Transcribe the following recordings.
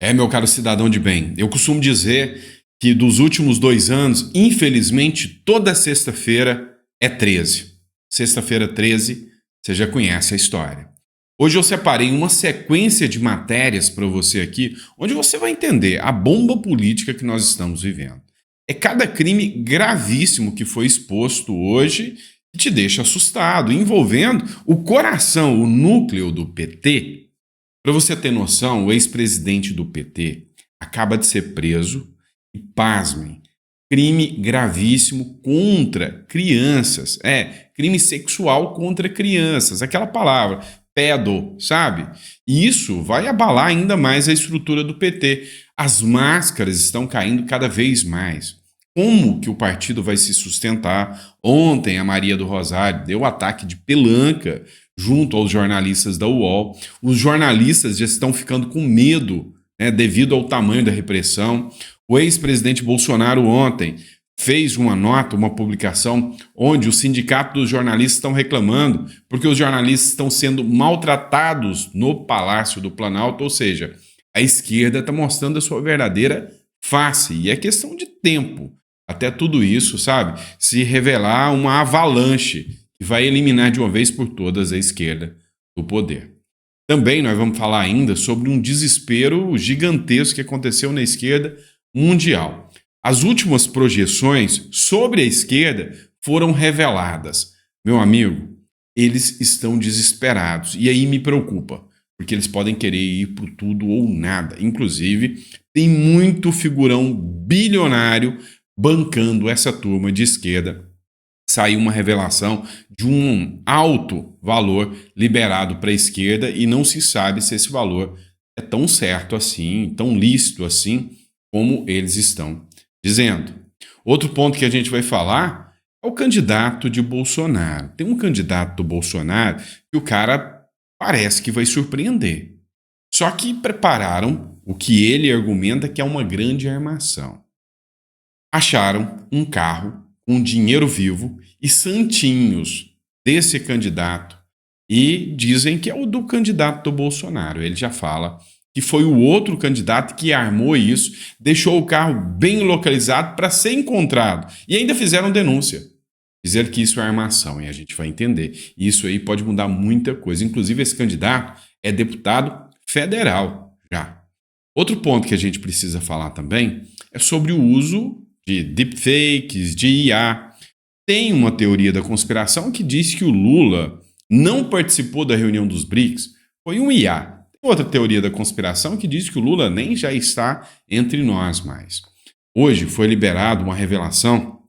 Meu caro cidadão de bem, eu costumo dizer que dos últimos 2 anos, infelizmente, toda sexta-feira é 13. Sexta-feira 13, você já conhece a história. Hoje eu separei uma sequência de matérias para você aqui, onde você vai entender a bomba política que nós estamos vivendo. É cada crime gravíssimo que foi exposto hoje que te deixa assustado, envolvendo o coração, o núcleo do PT. Para você ter noção, o ex-presidente do PT acaba de ser preso e, pasmem, crime gravíssimo contra crianças. Crime sexual contra crianças. Aquela palavra, pedo, sabe? E isso vai abalar ainda mais a estrutura do PT. As máscaras estão caindo cada vez mais. Como que o partido vai se sustentar? Ontem, a Maria do Rosário deu ataque de pelanca junto aos jornalistas da UOL. Os jornalistas já estão ficando com medo, né, devido ao tamanho da repressão. O ex-presidente Bolsonaro ontem fez uma nota, uma publicação, onde o sindicato dos jornalistas estão reclamando porque os jornalistas estão sendo maltratados no Palácio do Planalto, ou seja, a esquerda está mostrando a sua verdadeira face, e é questão de tempo até tudo isso, sabe, se revelar uma avalanche que vai eliminar de uma vez por todas a esquerda do poder. Também nós vamos falar ainda sobre um desespero gigantesco que aconteceu na esquerda mundial. As últimas projeções sobre a esquerda foram reveladas. Meu amigo, eles estão desesperados. E aí me preocupa, porque eles podem querer ir por tudo ou nada. Inclusive, tem muito figurão bilionário bancando essa turma de esquerda. Saiu uma revelação de um alto valor liberado para a esquerda e não se sabe se esse valor é tão certo assim, tão lícito assim, como eles estão dizendo. Outro ponto que a gente vai falar é o candidato de Bolsonaro. Tem um candidato do Bolsonaro que o cara parece que vai surpreender. Só que prepararam o que ele argumenta que é uma grande armação. Acharam um carro com dinheiro vivo e santinhos desse candidato e dizem que é o do candidato do Bolsonaro. Ele já fala que foi o outro candidato que armou isso, deixou o carro bem localizado para ser encontrado e ainda fizeram denúncia. Dizer que isso é armação, e a gente vai entender. Isso aí pode mudar muita coisa. Inclusive, esse candidato é deputado federal já. Outro ponto que a gente precisa falar também é sobre o uso de deepfakes, de IA. Tem uma teoria da conspiração que diz que o Lula não participou da reunião dos BRICS, foi um IA. Tem outra teoria da conspiração que diz que o Lula nem já está entre nós mais. Hoje foi liberada uma revelação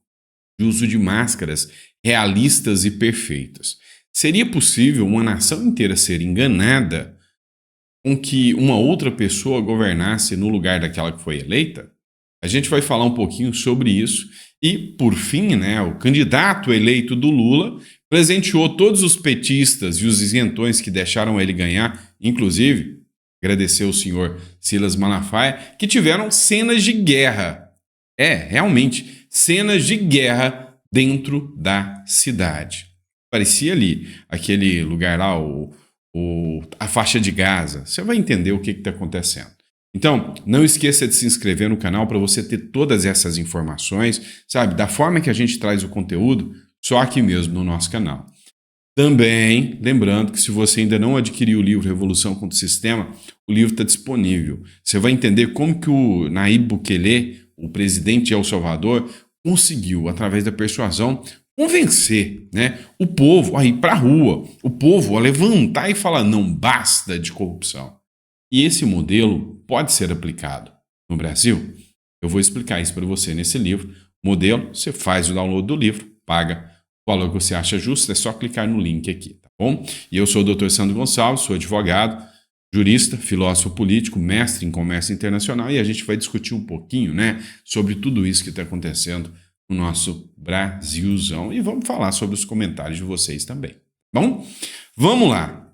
de uso de máscaras realistas e perfeitas. Seria possível uma nação inteira ser enganada com que uma outra pessoa governasse no lugar daquela que foi eleita? A gente vai falar um pouquinho sobre isso. E, por fim, né, o candidato eleito do Lula presenteou todos os petistas e os isentões que deixaram ele ganhar, inclusive, agradecer ao senhor Silas Malafaia, que tiveram cenas de guerra. Realmente, cenas de guerra dentro da cidade. Parecia ali, aquele lugar lá, a faixa de Gaza. Você vai entender o que está acontecendo. Então, não esqueça de se inscrever no canal para você ter todas essas informações, sabe? Da forma que a gente traz o conteúdo, só aqui mesmo no nosso canal. Também, lembrando que se você ainda não adquiriu o livro Revolução contra o Sistema, o livro está disponível. Você vai entender como que o Nayib Bukele, o presidente de El Salvador, conseguiu, através da persuasão, convencer, né, o povo a ir para a rua, o povo a levantar e falar não, basta de corrupção. E esse modelo pode ser aplicado no Brasil? Eu vou explicar isso para você nesse livro. Modelo, você faz o download do livro, paga o valor que você acha justo, é só clicar no link aqui, tá bom? E eu sou o Dr. Sandro Gonçalves, sou advogado, jurista, filósofo político, mestre em comércio internacional, e a gente vai discutir um pouquinho, né, sobre tudo isso que está acontecendo no nosso Brasilzão. E vamos falar sobre os comentários de vocês também. Bom, vamos lá.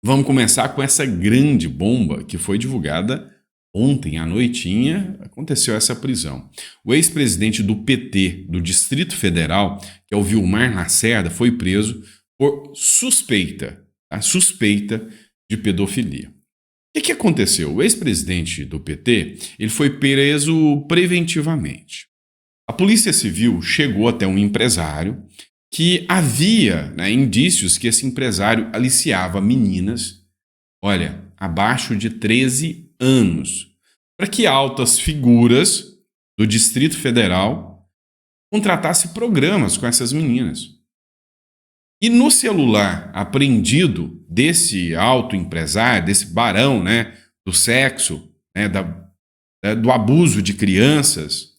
Vamos começar com essa grande bomba que foi divulgada ontem à noitinha. Aconteceu essa prisão. O ex-presidente do PT do Distrito Federal, que é o Vilmar Lacerda, foi preso por suspeita de pedofilia. que aconteceu? O ex-presidente do PT, ele foi preso preventivamente. A Polícia Civil chegou até um empresário que havia, né, indícios que esse empresário aliciava meninas, olha, abaixo de 13 anos, para que altas figuras do Distrito Federal contratassem programas com essas meninas. E no celular apreendido desse alto empresário, desse barão, né, do sexo, né, do abuso de crianças,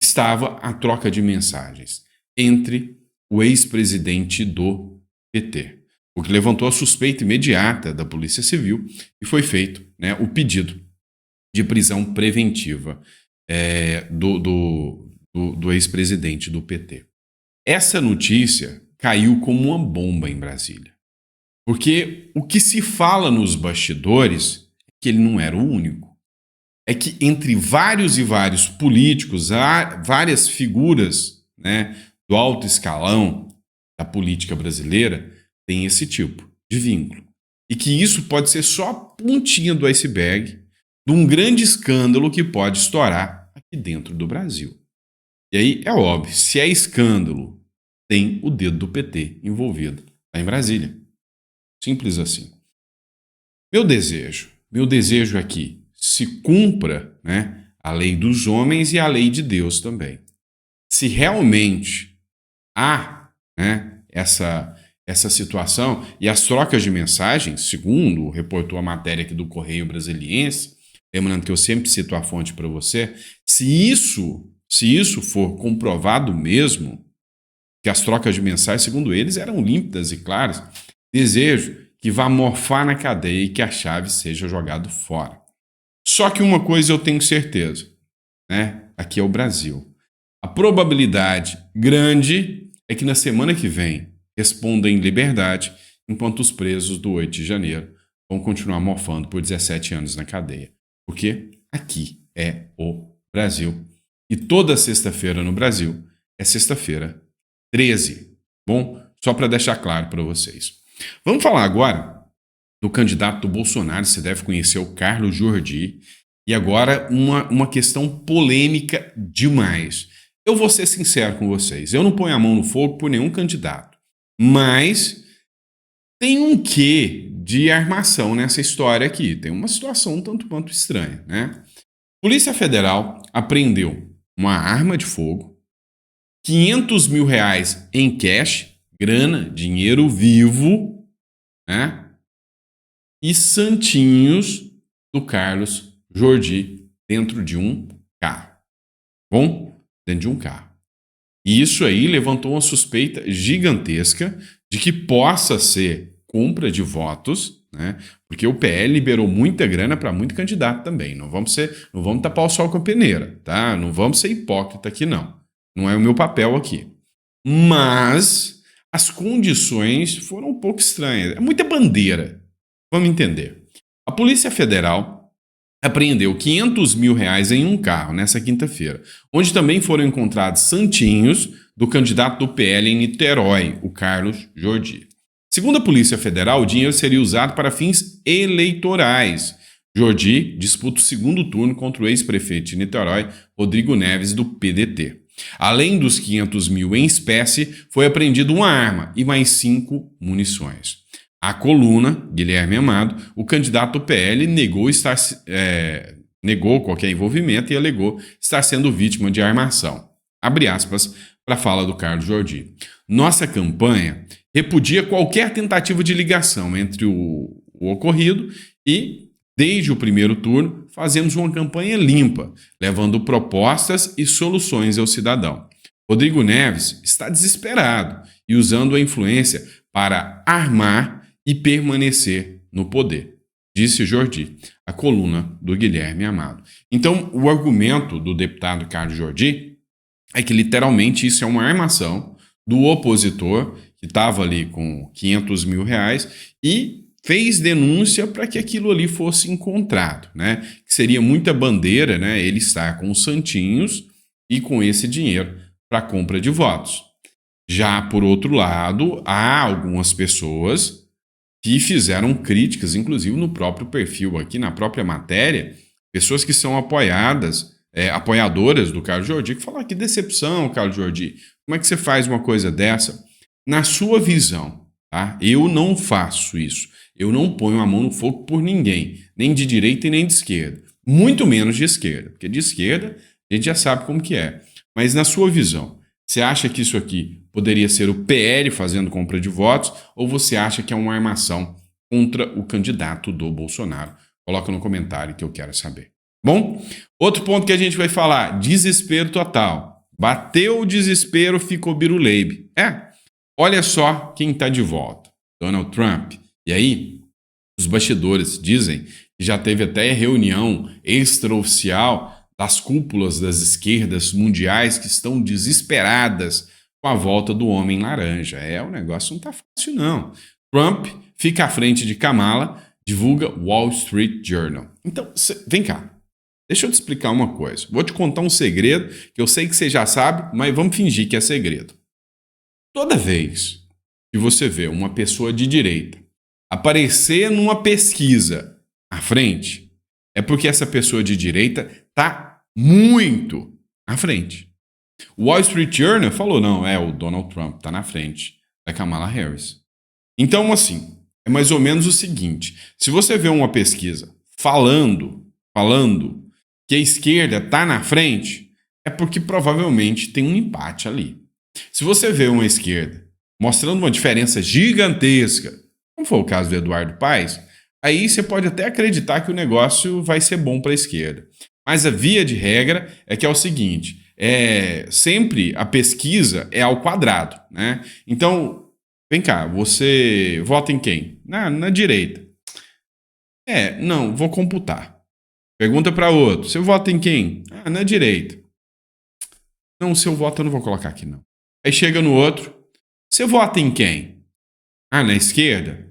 estava a troca de mensagens entre o ex-presidente do PT, o que levantou a suspeita imediata da Polícia Civil e foi feito, né, o pedido de prisão preventiva do ex-presidente do PT. Essa notícia caiu como uma bomba em Brasília, porque o que se fala nos bastidores é que ele não era o único. É que entre vários e vários políticos, há várias figuras, né, do alto escalão da política brasileira tem esse tipo de vínculo. E que isso pode ser só a pontinha do iceberg de um grande escândalo que pode estourar aqui dentro do Brasil. E aí é óbvio, se é escândalo, tem o dedo do PT envolvido lá em Brasília. Simples assim. Meu desejo é que se cumpra, né, a lei dos homens e a lei de Deus também. Se realmente há, né, essa situação e as trocas de mensagens, segundo reportou a matéria aqui do Correio Brasiliense, lembrando que eu sempre cito a fonte para você, se isso for comprovado mesmo, que as trocas de mensagens, segundo eles, eram límpidas e claras, desejo que vá morfar na cadeia e que a chave seja jogada fora. Só que uma coisa eu tenho certeza, né? Aqui é o Brasil. A probabilidade grande é que na semana que vem responda em liberdade, enquanto os presos do 8 de janeiro vão continuar morfando por 17 anos na cadeia. Porque aqui é o Brasil. E toda sexta-feira no Brasil é sexta-feira 13. Bom, só para deixar claro para vocês. Vamos falar agora do candidato do Bolsonaro, você deve conhecer o Carlos Jordi. E agora uma questão polêmica demais. Eu vou ser sincero com vocês, eu não ponho a mão no fogo por nenhum candidato, mas tem um quê de armação nessa história aqui. Tem uma situação um tanto quanto estranha, né? Polícia Federal apreendeu uma arma de fogo, R$ 500 mil em cash, grana, dinheiro vivo, né? E santinhos do Carlos Jordi dentro de um carro. Bom, dentro de um carro. E isso aí levantou uma suspeita gigantesca de que possa ser compra de votos, né? Porque o PL liberou muita grana para muito candidato também. Não vamos tapar o sol com a peneira, tá? Não vamos ser hipócrita aqui, não. Não é o meu papel aqui. Mas as condições foram um pouco estranhas. É muita bandeira. Vamos entender. A Polícia Federal apreendeu R$ 500 mil em um carro nessa quinta-feira, onde também foram encontrados santinhos do candidato do PL em Niterói, o Carlos Jordi. Segundo a Polícia Federal, o dinheiro seria usado para fins eleitorais. Jordi disputa o segundo turno contra o ex-prefeito de Niterói, Rodrigo Neves, do PDT. Além dos 500 mil em espécie, foi apreendida uma arma e mais 5 munições. A coluna, Guilherme Amado, o candidato do PL, negou qualquer envolvimento e alegou estar sendo vítima de armação. Abre aspas para a fala do Carlos Jordi. Nossa campanha repudia qualquer tentativa de ligação entre o ocorrido e, desde o primeiro turno, fazemos uma campanha limpa, levando propostas e soluções ao cidadão. Rodrigo Neves está desesperado e usando a influência para armar e permanecer no poder, disse Jordi, a coluna do Guilherme Amado. Então, o argumento do deputado Carlos Jordi é que, literalmente, isso é uma armação do opositor que estava ali com R$ 500 mil e fez denúncia para que aquilo ali fosse encontrado, né? Que seria muita bandeira, né? Ele estar com os santinhos e com esse dinheiro para compra de votos. Já, por outro lado, há algumas pessoas que fizeram críticas, inclusive no próprio perfil aqui, na própria matéria, pessoas que são apoiadoras do Carlos Jordi, que falam: que decepção, Carlos Jordi, como é que você faz uma coisa dessa? Na sua visão, tá? Eu não faço isso. Eu não ponho a mão no fogo por ninguém, nem de direita e nem de esquerda. Muito menos de esquerda, porque de esquerda a gente já sabe como que é. Mas na sua visão, você acha que isso aqui poderia ser o PL fazendo compra de votos, ou você acha que é uma armação contra o candidato do Bolsonaro? Coloca no comentário que eu quero saber. Bom, outro ponto que a gente vai falar: desespero total. Bateu o desespero, ficou biruleibe. Olha só quem está de volta: Donald Trump. E aí, os bastidores dizem que já teve até reunião extraoficial das cúpulas das esquerdas mundiais que estão desesperadas com a volta do homem laranja. O negócio não tá fácil, não. Trump fica à frente de Kamala, divulga Wall Street Journal. Então, vem cá. Deixa eu te explicar uma coisa. Vou te contar um segredo que eu sei que você já sabe, mas vamos fingir que é segredo. Toda vez que você vê uma pessoa de direita aparecer numa pesquisa à frente, é porque essa pessoa de direita está muito à frente. O Wall Street Journal falou: não, o Donald Trump está na frente da Kamala Harris. Então, assim, é mais ou menos o seguinte: se você vê uma pesquisa falando que a esquerda está na frente, é porque provavelmente tem um empate ali. Se você vê uma esquerda mostrando uma diferença gigantesca, como foi o caso do Eduardo Paes, aí você pode até acreditar que o negócio vai ser bom para a esquerda. Mas a via de regra é que é o seguinte: sempre a pesquisa é ao quadrado, né? Então, vem cá, você vota em quem? Na direita. Não, vou computar. Pergunta para outro: você vota em quem? Na direita. Não, seu voto eu não vou colocar aqui, não. Aí chega no outro: você vota em quem? Na esquerda.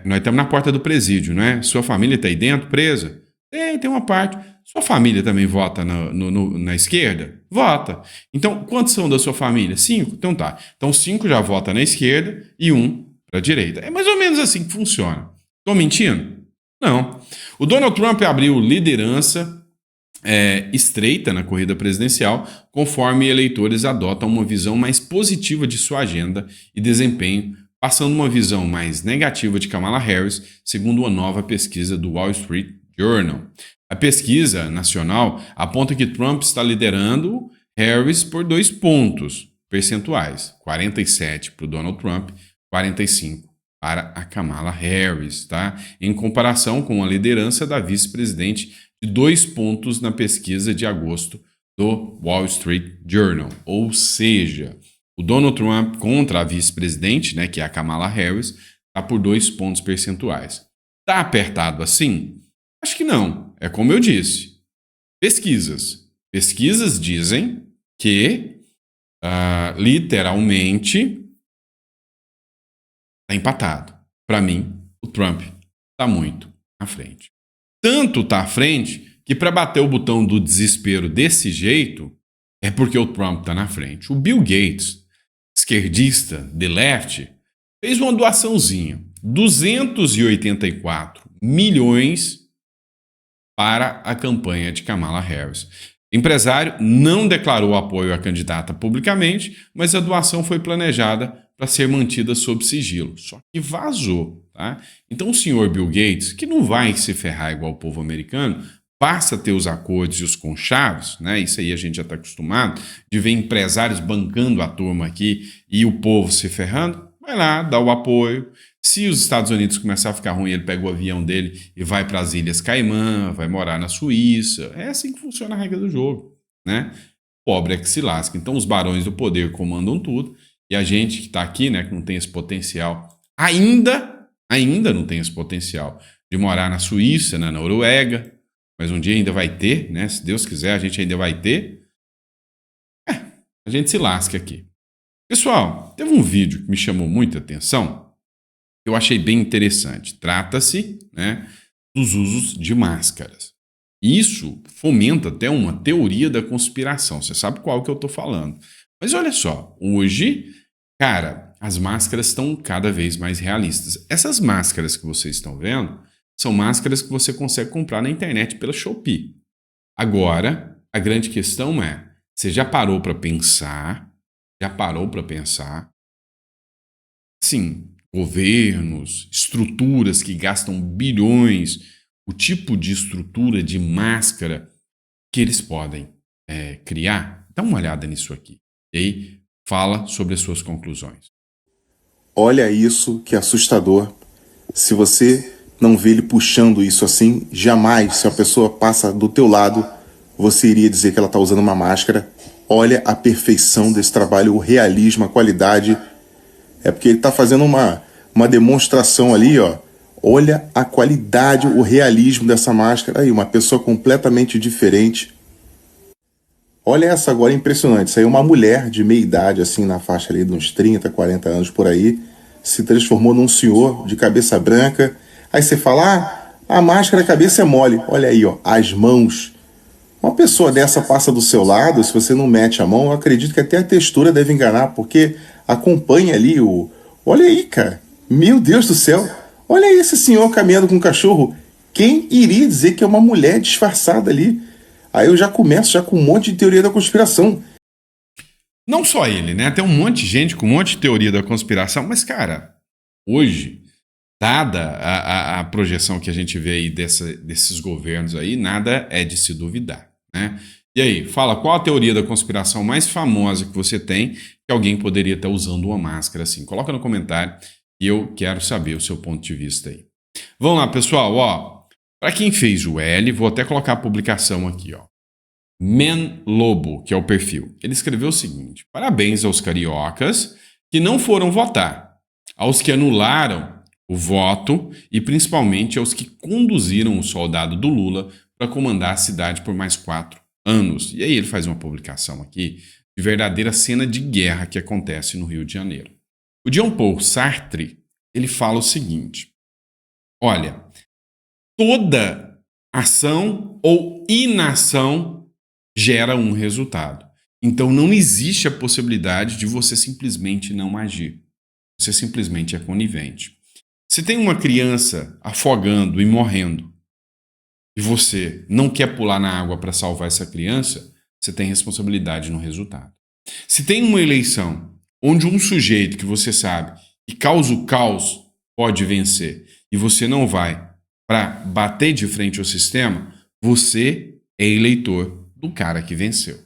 Nós estamos na porta do presídio, não é? Sua família está aí dentro, presa? Tem uma parte. Sua família também vota na esquerda? Vota. Então, quantos são da sua família? 5? Então tá. Então 5 já vota na esquerda e 1 para a direita. É mais ou menos assim que funciona. Estou mentindo? Não. O Donald Trump abriu liderança estreita na corrida presidencial, conforme eleitores adotam uma visão mais positiva de sua agenda e desempenho, passando uma visão mais negativa de Kamala Harris, segundo uma nova pesquisa do Wall Street Journal. A pesquisa nacional aponta que Trump está liderando Harris por 2 pontos percentuais: 47 para o Donald Trump, 45 para a Kamala Harris, tá? Em comparação com a liderança da vice-presidente, de 2 pontos na pesquisa de agosto do Wall Street Journal. Ou seja, o Donald Trump contra a vice-presidente, né, que é a Kamala Harris, está por 2 pontos percentuais. Está apertado assim? Acho que não. É como eu disse. Pesquisas. Pesquisas dizem que, literalmente, está empatado. Para mim, o Trump está muito à frente. Tanto está à frente que, para bater o botão do desespero desse jeito, é porque o Trump está na frente. O Bill Gates, esquerdista, de left, fez uma doaçãozinha: 284 milhões para a campanha de Kamala Harris. O empresário não declarou apoio à candidata publicamente, mas a doação foi planejada para ser mantida sob sigilo. Só que vazou, tá? Então o senhor Bill Gates, que não vai se ferrar igual o povo americano, passa a ter os acordos e os conchaves, né? Isso aí a gente já está acostumado, de ver empresários bancando a turma aqui e o povo se ferrando. Vai lá, dá o apoio. Se os Estados Unidos começar a ficar ruim, ele pega o avião dele e vai para as Ilhas Caimã, vai morar na Suíça. É assim que funciona a regra do jogo, né? Pobre é que se lasca. Então os barões do poder comandam tudo e a gente que está aqui, né, que não tem esse potencial, ainda não tem esse potencial de morar na Suíça, na Noruega, mas um dia ainda vai ter, né? Se Deus quiser, a gente ainda vai ter. A gente se lasca aqui. Pessoal, teve um vídeo que me chamou muita atenção, que eu achei bem interessante. Trata-se, né, dos usos de máscaras. Isso fomenta até uma teoria da conspiração. Você sabe qual que eu estou falando. Mas olha só, hoje, cara, as máscaras estão cada vez mais realistas. Essas máscaras que vocês estão vendo são máscaras que você consegue comprar na internet pela Shopee. Agora, a grande questão é, você já parou para pensar, sim, governos, estruturas que gastam bilhões, o tipo de estrutura de máscara que eles podem criar? Dá uma olhada nisso aqui. E aí, fala sobre as suas conclusões. Olha isso, que assustador. Se você não vê ele puxando isso assim, jamais, se a pessoa passa do teu lado, você iria dizer que ela está usando uma máscara. Olha a perfeição desse trabalho, o realismo, a qualidade. É porque ele está fazendo uma demonstração ali, ó. Olha a qualidade, o realismo dessa máscara. Aí, uma pessoa completamente diferente. Olha essa agora, impressionante. Isso aí é uma mulher de meia idade, assim, na faixa ali de uns 30, 40 anos por aí, se transformou num senhor de cabeça branca. Aí você fala, a máscara, a cabeça é mole. Olha aí, ó, as mãos. Uma pessoa dessa passa do seu lado, se você não mete a mão, eu acredito que até a textura deve enganar, porque acompanha ali o... Olha aí, cara. Meu Deus do céu. Olha aí esse senhor caminhando com um cachorro. Quem iria dizer que é uma mulher disfarçada ali? Aí eu já começo já com um monte de teoria da conspiração. Não só ele, né? Tem um monte de gente com um monte de teoria da conspiração, mas, cara, hoje, dada a projeção que a gente vê aí desses governos aí, nada é de se duvidar, né? E aí, fala, qual a teoria da conspiração mais famosa que você tem que alguém poderia estar usando uma máscara assim? Coloca no comentário e eu quero saber o seu ponto de vista aí. Vamos lá, pessoal, ó. Para quem fez o L, vou até colocar a publicação aqui, ó. Men Lobo, que é o perfil. Ele escreveu o seguinte: parabéns aos cariocas que não foram votar, aos que anularam o voto e principalmente aos que conduziram o soldado do Lula para comandar a cidade por mais 4 anos. E aí ele faz uma publicação aqui de verdadeira cena de guerra que acontece no Rio de Janeiro. O Jean Paul Sartre, ele fala o seguinte: olha, toda ação ou inação gera um resultado. Então não existe a possibilidade de você simplesmente não agir. Você simplesmente é conivente. Se tem uma criança afogando e morrendo e você não quer pular na água para salvar essa criança, você tem responsabilidade no resultado. Se tem uma eleição onde um sujeito que você sabe que causa o caos pode vencer e você não vai para bater de frente ao sistema, você é eleitor do cara que venceu.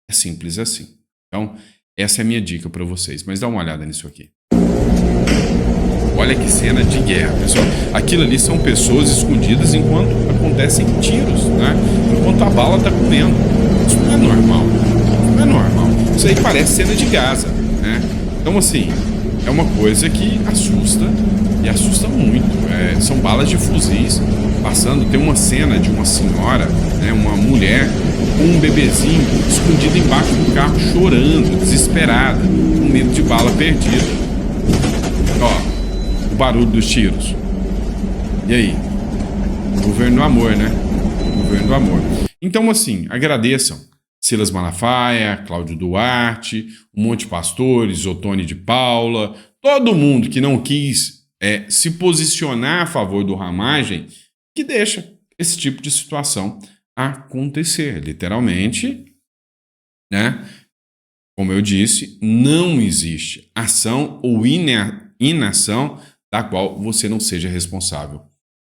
É simples assim. Então, essa é a minha dica para vocês. Mas dá uma olhada nisso aqui. Olha que cena de guerra, pessoal. Aquilo ali são pessoas escondidas enquanto acontecem tiros, né? Enquanto a bala tá comendo. Isso não é normal. Não é normal. Isso aí parece cena de Gaza, né? Então, assim, é uma coisa que assusta e assusta muito. São balas de fuzis passando. Tem uma cena de uma senhora, né, uma mulher com um bebezinho escondido embaixo do carro, chorando, desesperada, com medo de bala perdida. Ó, o barulho dos tiros. E aí? Governo do amor, né? Governo do amor. Então, assim, agradeçam Silas Malafaia, Cláudio Duarte, um monte de pastores, Otone de Paula, todo mundo que não quis se posicionar a favor do ramagem, que deixa esse tipo de situação acontecer. Literalmente, né? Como eu disse, não existe ação ou inação da qual você não seja responsável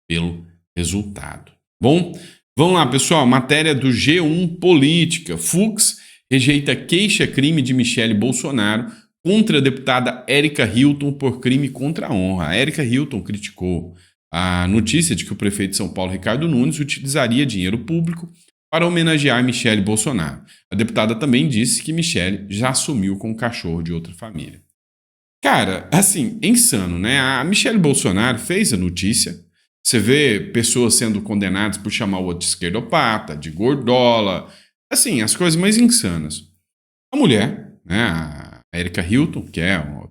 pelo resultado. Bom, vamos lá, pessoal. Matéria do G1 Política. Fux rejeita queixa-crime de Michele Bolsonaro contra a deputada Érica Hilton por crime contra a honra. A Érica Hilton criticou a notícia de que o prefeito de São Paulo, Ricardo Nunes, utilizaria dinheiro público para homenagear Michele Bolsonaro. A deputada também disse que Michele já assumiu com o cachorro de outra família. Cara, assim, é insano, né? A Michele Bolsonaro fez a notícia. Você vê pessoas sendo condenadas por chamar o outro de esquerdopata, de gordola. Assim, as coisas mais insanas. A mulher, né, a Érica Hilton, que é uma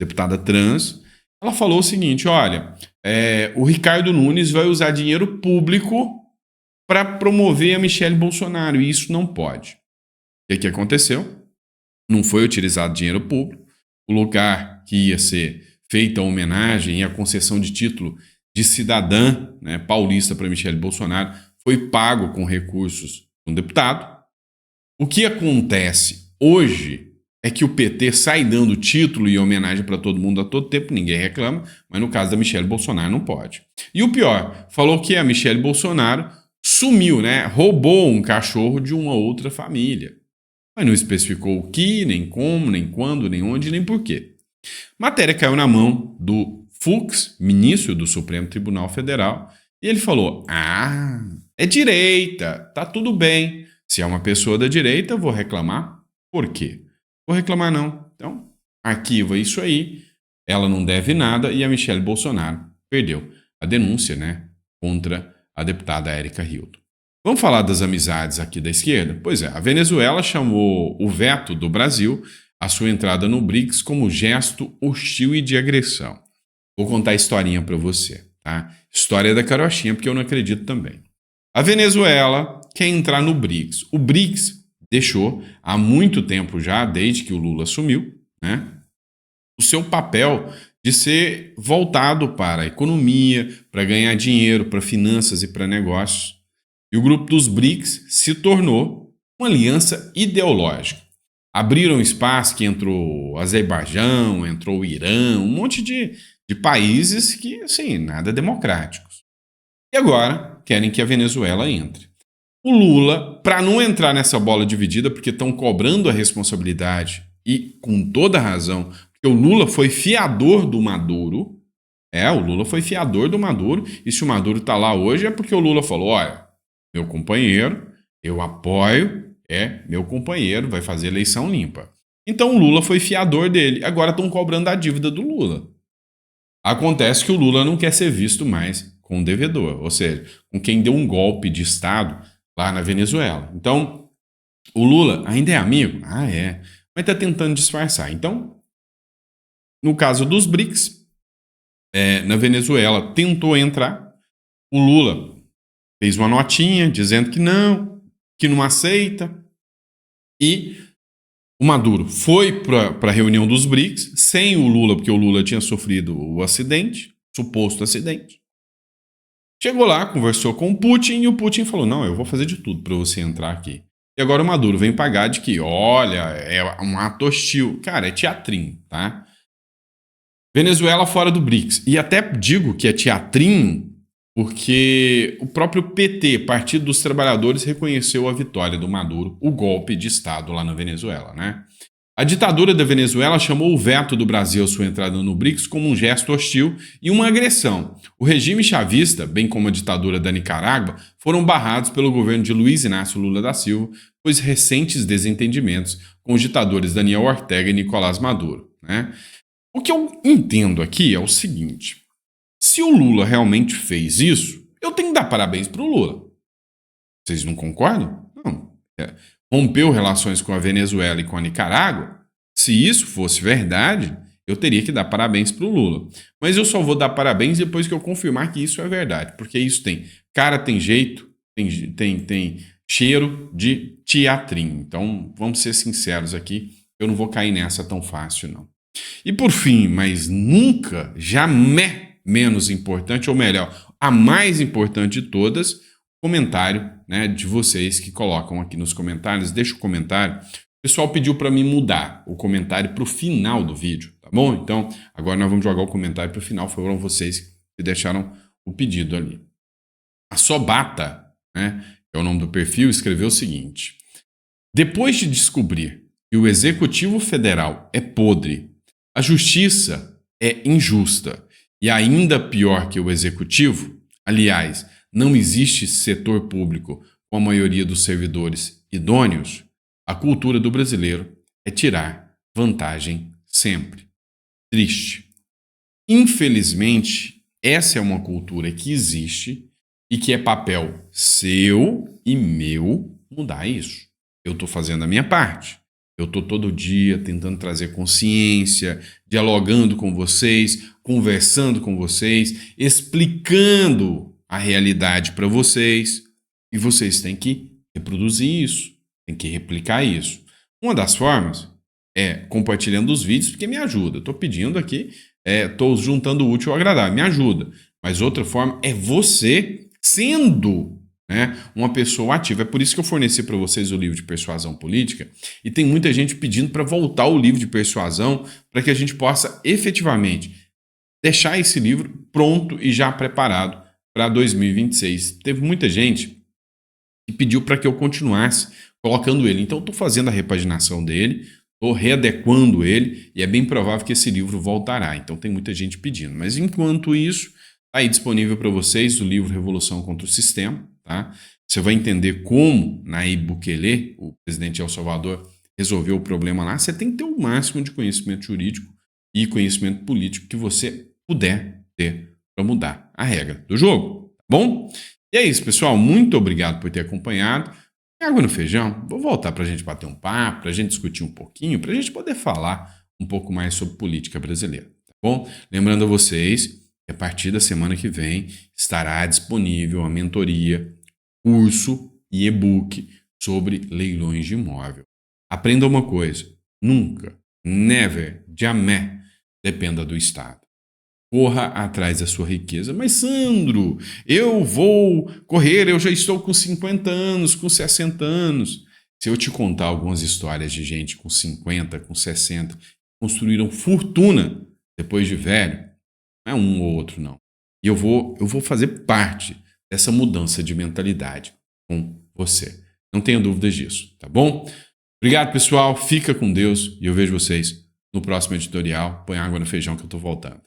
deputada trans, ela falou o seguinte: olha, o Ricardo Nunes vai usar dinheiro público para promover a Michele Bolsonaro, e isso não pode. O que aconteceu? Não foi utilizado dinheiro público, o lugar que ia ser feita a homenagem e a concessão de título de cidadã, né, paulista para Michele Bolsonaro foi pago com recursos de um deputado. O que acontece hoje é que o PT sai dando título e homenagem para todo mundo a todo tempo, ninguém reclama, mas no caso da Michele Bolsonaro não pode. E o pior, falou que a Michele Bolsonaro sumiu, né? Roubou um cachorro de uma outra família. Mas não especificou o que, nem como, nem quando, nem onde, nem por quê. Matéria caiu na mão do Fux, ministro do Supremo Tribunal Federal, e ele falou: ah, é direita, tá tudo bem. Se é uma pessoa da direita, vou reclamar. Por quê? Vou reclamar não. Então, arquiva isso aí. Ela não deve nada e a Michele Bolsonaro perdeu a denúncia, né, contra a deputada Érica Hilton. Vamos falar das amizades aqui da esquerda? Pois é, a Venezuela chamou o veto do Brasil à sua entrada no BRICS como gesto hostil e de agressão. Vou contar a historinha para você, tá? História da carochinha, porque eu não acredito também. A Venezuela quer entrar no BRICS. O BRICS deixou há muito tempo já, desde que o Lula assumiu, né, o seu papel de ser voltado para a economia, para ganhar dinheiro, para finanças e para negócios. E o grupo dos BRICS se tornou uma aliança ideológica. Abriram espaço que entrou o Azerbaijão, entrou o Irã, um monte de países que, assim, nada democráticos. E agora querem que a Venezuela entre. O Lula, para não entrar nessa bola dividida, porque estão cobrando a responsabilidade, e com toda razão, porque o Lula foi fiador do Maduro. O Lula foi fiador do Maduro, e se o Maduro está lá hoje é porque o Lula falou: olha, meu companheiro, eu apoio, meu companheiro, vai fazer eleição limpa. Então o Lula foi fiador dele, agora estão cobrando a dívida do Lula. Acontece que o Lula não quer ser visto mais com o devedor, ou seja, com quem deu um golpe de Estado lá na Venezuela. Então, o Lula ainda é amigo? Ah, é. Mas está tentando disfarçar. Então, no caso dos BRICS, na Venezuela tentou entrar, o Lula fez uma notinha dizendo que não aceita, e o Maduro foi para a reunião dos BRICS, sem o Lula, porque o Lula tinha sofrido o acidente, suposto acidente. Chegou lá, conversou com o Putin, e o Putin falou: não, eu vou fazer de tudo para você entrar aqui. E agora o Maduro vem pagar de que, olha, é um ato hostil. Cara, é teatrinho, tá? Venezuela fora do BRICS. E até digo que é teatrinho porque o próprio PT, Partido dos Trabalhadores, reconheceu a vitória do Maduro, o golpe de Estado lá na Venezuela, né? A ditadura da Venezuela chamou o veto do Brasil à sua entrada no BRICS como um gesto hostil e uma agressão. O regime chavista, bem como a ditadura da Nicarágua, foram barrados pelo governo de Luiz Inácio Lula da Silva, pois recentes desentendimentos com os ditadores Daniel Ortega e Nicolás Maduro, né? O que eu entendo aqui é o seguinte: se o Lula realmente fez isso, eu tenho que dar parabéns para o Lula. Vocês não concordam? Não. Rompeu relações com a Venezuela e com a Nicarágua. Se isso fosse verdade, eu teria que dar parabéns para o Lula. Mas eu só vou dar parabéns depois que eu confirmar que isso é verdade, porque isso tem cara, tem jeito, tem cheiro de teatrinho. Então, vamos ser sinceros aqui, eu não vou cair nessa tão fácil, não. E por fim, mas nunca, jamais menos importante, ou melhor, a mais importante de todas, comentário, né, de vocês que colocam aqui nos comentários. Deixa o comentário. O pessoal pediu para mim mudar o comentário para o final do vídeo, tá bom? Então, agora nós vamos jogar o comentário para o final. Foram vocês que deixaram o pedido ali. A Sobata, né, que é o nome do perfil, escreveu o seguinte: depois de descobrir que o Executivo Federal é podre, a Justiça é injusta e ainda pior que o Executivo, aliás, não existe setor público com a maioria dos servidores idôneos, a cultura do brasileiro é tirar vantagem sempre. Triste. Infelizmente, essa é uma cultura que existe e que é papel seu e meu mudar isso. Eu estou fazendo a minha parte. Eu estou todo dia tentando trazer consciência, dialogando com vocês, conversando com vocês, explicando a realidade para vocês. E vocês têm que reproduzir isso, têm que replicar isso. Uma das formas é compartilhando os vídeos, porque me ajuda. Estou pedindo aqui, estou juntando o útil ao agradável, me ajuda. Mas outra forma é você sendo, né, uma pessoa ativa. É por isso que eu forneci para vocês o livro de Persuasão Política, e tem muita gente pedindo para voltar o livro de persuasão, para que a gente possa efetivamente deixar esse livro pronto e já preparado para 2026. Teve muita gente que pediu para que eu continuasse colocando ele. Então, estou fazendo a repaginação dele, estou readequando ele, e é bem provável que esse livro voltará. Então, tem muita gente pedindo. Mas, enquanto isso, está aí disponível para vocês o livro Revolução contra o Sistema. Tá? Você vai entender como Nayib Bukele, o presidente de El Salvador, resolveu o problema lá. Você tem que ter o máximo de conhecimento jurídico e conhecimento político que você puder ter para mudar a regra do jogo. Tá bom? E é isso, pessoal. Muito obrigado por ter acompanhado. E água no feijão. Vou voltar para a gente bater um papo, para a gente discutir um pouquinho, para a gente poder falar um pouco mais sobre política brasileira. Tá bom? Lembrando a vocês que a partir da semana que vem estará disponível a mentoria, curso e e-book sobre leilões de imóvel. Aprenda uma coisa. Nunca, never, jamais dependa do Estado. Corra atrás da sua riqueza. Mas, Sandro, eu vou correr, eu já estou com 50 anos, com 60 anos. Se eu te contar algumas histórias de gente com 50, com 60, construíram fortuna depois de velho, não é um ou outro, não. E eu vou fazer parte dessa mudança de mentalidade com você. Não tenha dúvidas disso, tá bom? Obrigado, pessoal. Fica com Deus e eu vejo vocês no próximo editorial. Põe água no feijão que eu estou voltando.